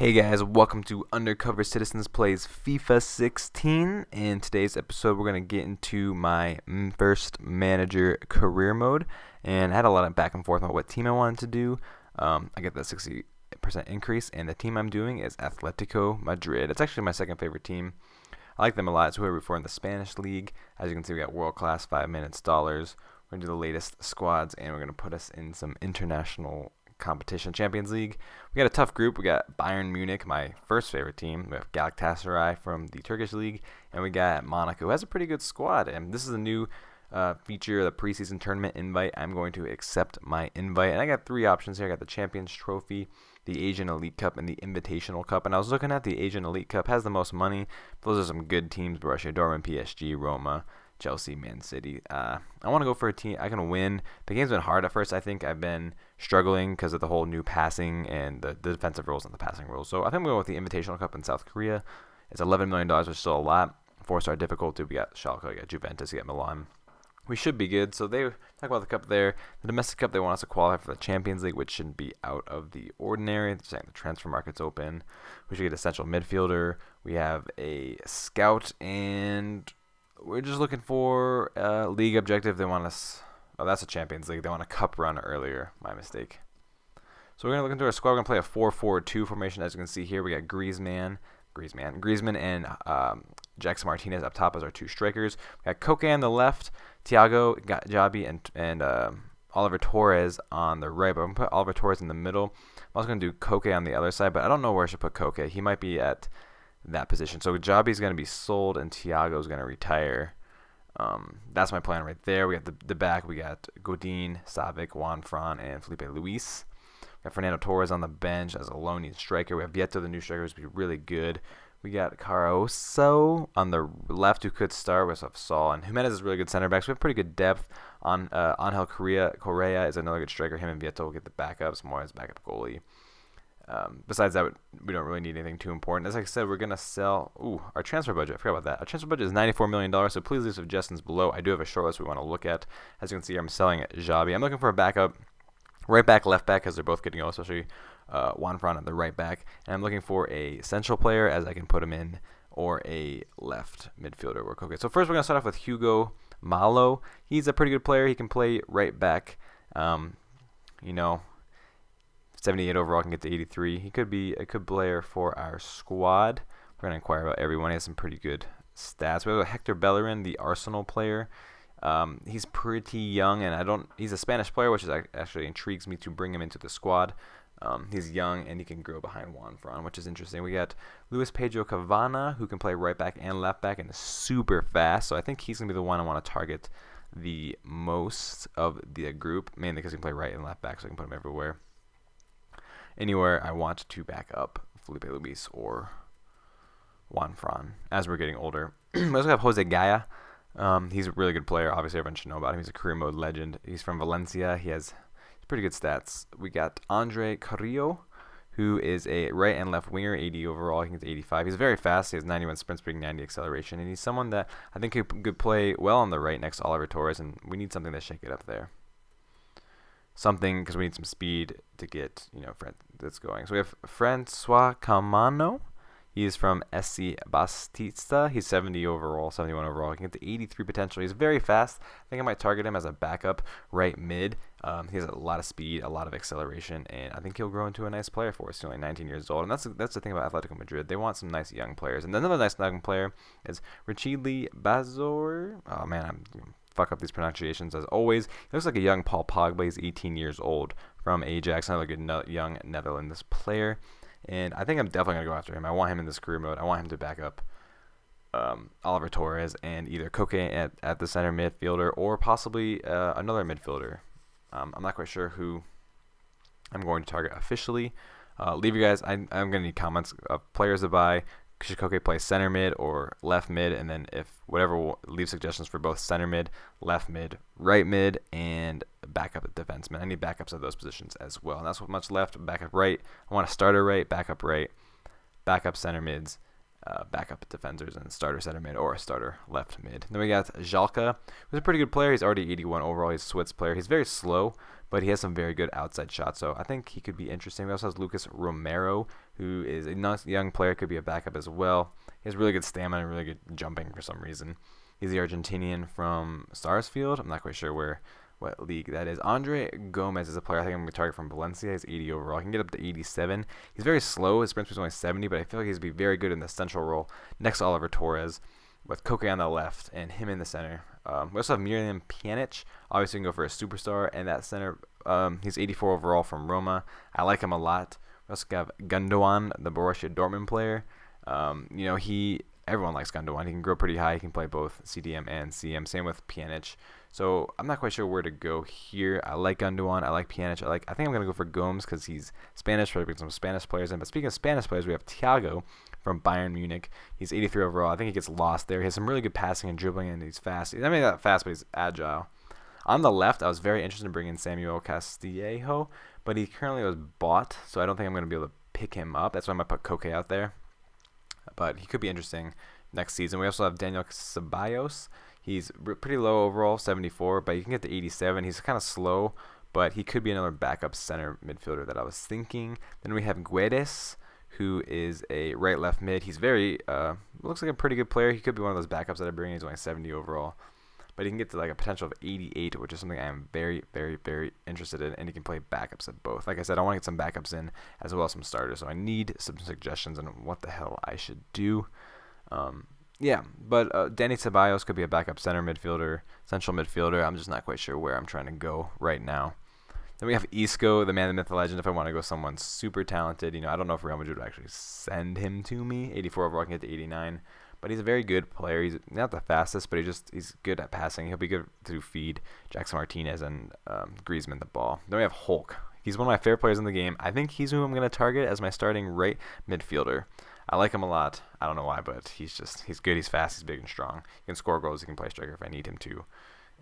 Hey guys, welcome to Undercover Citizens Plays FIFA 16. In today's episode, we're going to get into my first manager career mode. And I had a lot of back and forth about what team I wanted to do. I get that 60% increase, and the team I'm doing is Atlético Madrid. It's actually my second favorite team. I like them a lot. It's who I root for in the Spanish league. As you can see, we got world-class 5 minutes dollars. We're going to do the latest squads, and we're going to put us in some international competition. Champions League. We got a tough group. We got Bayern Munich, my first favorite team. We have Galatasaray from the Turkish league, and we got Monaco, who has a pretty good squad. And this is a new feature, the preseason tournament invite. I'm going to accept my invite, and I got 3 options here. I got the Champions Trophy, the Asian Elite Cup, and the Invitational Cup. And I was looking at the Asian Elite Cup, has the most money. Those are some good teams: Borussia Dortmund, PSG, Roma, Chelsea, Man City. I want to go for a team I can win. The game's been hard at first. I think I've been struggling because of the whole new passing and the defensive rules and the passing rules. So I think I'm going with the Invitational Cup in South Korea. It's $11 million, which is still a lot. 4-star difficulty. We got Schalke, we got Juventus, we got Milan. We should be good. So they talk about the cup there. The domestic cup, they want us to qualify for the Champions League, which shouldn't be out of the ordinary. They're saying the transfer market's open. We should get a central midfielder. We have a scout, and we're just looking for a league objective. They want us. Oh, that's a Champions League. They want a cup run earlier. My mistake. So we're going to look into our squad. We're going to play a 4-4-2 formation. As you can see here, we got Griezmann, and Jackson Martinez up top as our 2 strikers. We got Koke on the left, Thiago, Gabi, and Oliver Torres on the right. But I'm going to put Oliver Torres in the middle. I'm also going to do Koke on the other side, but I don't know where I should put Koke. He might be at that position. So Gabi's going to be sold, and Thiago's going to retire. That's my plan right there. We got the back. We got Godin, Savic, Juan Fran, and Felipe Luis. We got Fernando Torres on the bench as a lone striker. We have Vieto, the new striker, who's be really good. We got Caruso on the left, who could start. We also have Saul, and Jimenez is really good center backs. We have pretty good depth. Angel Correa is another good striker. Him and Vieto will get the backups, more as backup goalie. Besides that, we don't really need anything too important. As I said, we're going to sell our transfer budget. I forgot about that. Our transfer budget is $94 million, so please leave suggestions below. I do have a short list we want to look at. As you can see, I'm selling Xabi. I'm looking for a backup, right back, left back, because they're both getting old, especially Juan Fran at the right back. And I'm looking for a central player, as I can put him in, or a left midfielder work. Okay, so first we're going to start off with Hugo Malo. He's a pretty good player. He can play right back. 78 overall, can get to 83. He could be a good player for our squad. We're going to inquire about everyone. He has some pretty good stats. We have Hector Bellerin, the Arsenal player. He's pretty young, and he's a Spanish player, which actually intrigues me to bring him into the squad. He's young, and he can grow behind Juan Fran, which is interesting. We got Luis Pedro Cavana, who can play right back and left back, and is super fast. So I think he's going to be the one I want to target the most of the group, mainly because he can play right and left back, so I can put him everywhere. Anywhere I want to back up Felipe Luis or Juan Fran as we're getting older. We also have Jose Gaya. He's a really good player. Obviously, everyone should know about him. He's a career mode legend. He's from Valencia. He has pretty good stats. We got Andre Carrillo, who is a right and left winger, 80 overall. He gets 85. He's very fast. He has 91 sprint speed, 90 acceleration. And he's someone that I think could play well on the right next to Oliver Torres, and we need something to shake it up there. Something, because we need some speed to get, that's going. So we have Francois Camano. He is from SC Bastista. He's 70 overall, 71 overall. He can get to 83 potential. He's very fast. I think I might target him as a backup right mid. He has a lot of speed, a lot of acceleration, and I think he'll grow into a nice player for us. He's only 19 years old, and that's the thing about Atletico Madrid. They want some nice young players. And another nice young player is Richili Bazor. Oh, man, I'm fuck up these pronunciations as always. He looks like a young Paul Pogba. He's 18 years old from Ajax. Another good young Netherlands player. And I think I'm definitely going to go after him. I want him in this career mode. I want him to back up Oliver Torres and either Koke at the center midfielder or possibly another midfielder. I'm not quite sure who I'm going to target officially. Leave you guys. I'm going to need comments of players to buy. Should Koke play center mid or left mid? And then leave suggestions for both center mid, left mid, right mid, and backup defenseman. I need backups of those positions as well. And that's what much left. Backup right. I want a starter right, backup center mids, backup defenders, and starter center mid or a starter left mid. Then we got Schalke, who's a pretty good player. He's already 81 overall. He's a Swiss player. He's very slow, but he has some very good outside shots. So I think he could be interesting. We also have Lucas Romero, who is a nice young player, could be a backup as well. He has really good stamina and really good jumping for some reason. He's the Argentinian from Sarsfield. I'm not quite sure what league that is. Andre Gomez is a player I think I'm going to target from Valencia. He's 80 overall. He can get up to 87. He's very slow. His sprint speed is only 70, but I feel like he's going to be very good in the central role next to Oliver Torres, with Koke on the left and him in the center. We also have Mirjam Pjanic. Obviously, we can go for a superstar in that center. He's 84 overall from Roma. I like him a lot. We also have Gundogan, the Borussia Dortmund player. Everyone likes Gundogan. He can grow pretty high. He can play both CDM and CM. Same with Pjanic. So I'm not quite sure where to go here. I like Gundogan. I like Pjanic. I think I'm going to go for Gomes because he's Spanish. Try to bring some Spanish players in. But speaking of Spanish players, we have Thiago from Bayern Munich. He's 83 overall. I think he gets lost there. He has some really good passing and dribbling, and he's fast. I mean, not fast, but he's agile. On the left, I was very interested in bringing Samuel Castillejo, but he currently was bought, so I don't think I'm going to be able to pick him up. That's why I'm going to put Koke out there. But he could be interesting next season. We also have Daniel Ceballos. He's pretty low overall, 74, but you can get to 87. He's kind of slow, but he could be another backup center midfielder that I was thinking. Then we have Guedes, who is a right-left mid. He's looks like a pretty good player. He could be one of those backups that I bring. He's only 70 overall. But he can get to like a potential of 88, which is something I am very, very, very interested in. And he can play backups at both. Like I said, I want to get some backups in as well as some starters. So I need some suggestions on what the hell I should do. Danny Ceballos could be a backup center midfielder, central midfielder. I'm just not quite sure where I'm trying to go right now. Then we have Isco, the man, the myth, the legend. If I want to go someone super talented, I don't know if Real Madrid would actually send him to me. 84 overall, I can get to 89. But he's a very good player. He's not the fastest, but he's good at passing. He'll be good to feed Jackson Martinez and Griezmann the ball. Then we have Hulk. He's one of my favorite players in the game. I think he's who I'm going to target as my starting right midfielder. I like him a lot. I don't know why, but he's good. He's fast. He's big and strong. He can score goals. He can play striker if I need him to.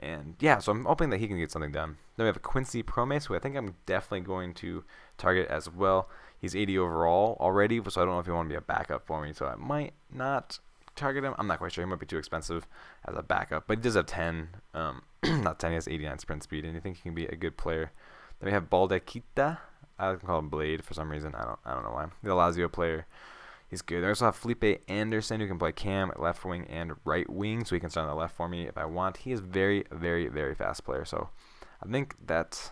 And yeah, so I'm hoping that he can get something done. Then we have Quincy Promes, who I think I'm definitely going to target as well. He's 80 overall already, so I don't know if he want to be a backup for me. So I might not target him. I'm not quite sure. He might be too expensive as a backup, but he does have 10. Not 10. He has 89 sprint speed, and I think he can be a good player. Then we have Baldequita. I like to call him Blade for some reason. I don't know why. The Lazio player. He's good. I also have Felipe Anderson, who can play cam, left wing, and right wing, so he can start on the left for me if I want. He is very, very, very fast player, so I think that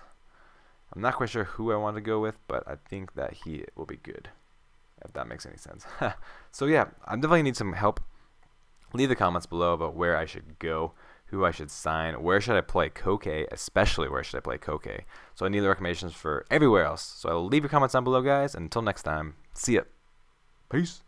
I'm not quite sure who I want to go with, but I think that he will be good, if that makes any sense. So yeah, I definitely need some help. Leave the comments below about where I should go, who I should sign, where should I play Koke, especially where should I play Koke. So I need the recommendations for everywhere else. So I'll leave your comments down below, guys. And until next time, see ya. Peace.